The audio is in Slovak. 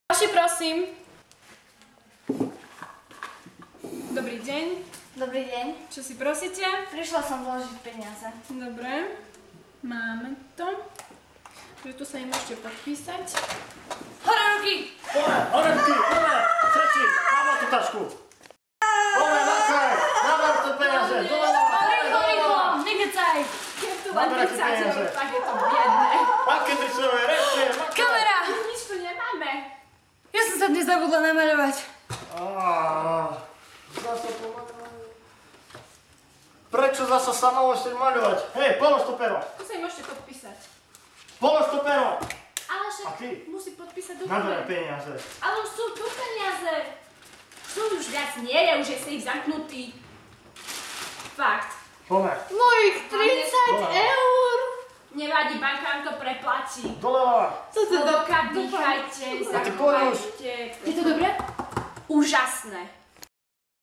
Ďalší, prosím. Dobrý deň. Dobrý deň. Čo si prosíte? Prišla som vložiť peniaze. Dobre. Máme to. Že tu sa im môžete podpísať. Hore ruky! Hore ruky! Hore! Všetci! Máme tú tašku! Hore, makaj! Naber to peniaze! Dole! Rýchlo, rýchlo! Nekecaj! Keď tu len Naberajte 30 peniaze. eur, tak je to biedné. Maké dricové, rešte! Kamera! Nič tu nemáme. Ja som sa dnes zabudla namaľovať. Zasa pomaľovať. Prečo zasa sama môžete maľovať? Hej, polož to pero! Tu sa im môžete podpísať. Polož to pero! Ale A však ty? musí podpísať Naberaj dokument. peniaze. Ale už sú tu peniaze. Sú už viac nie je, už je si ich zamknutý. Fakt. Pomer. Mojich 30 eur! Nevadí, banka vám to preplatí. Dole! Co to Hlboka dýchajte, A ty poď už. zachovajte. Je to dobré? Úžasné.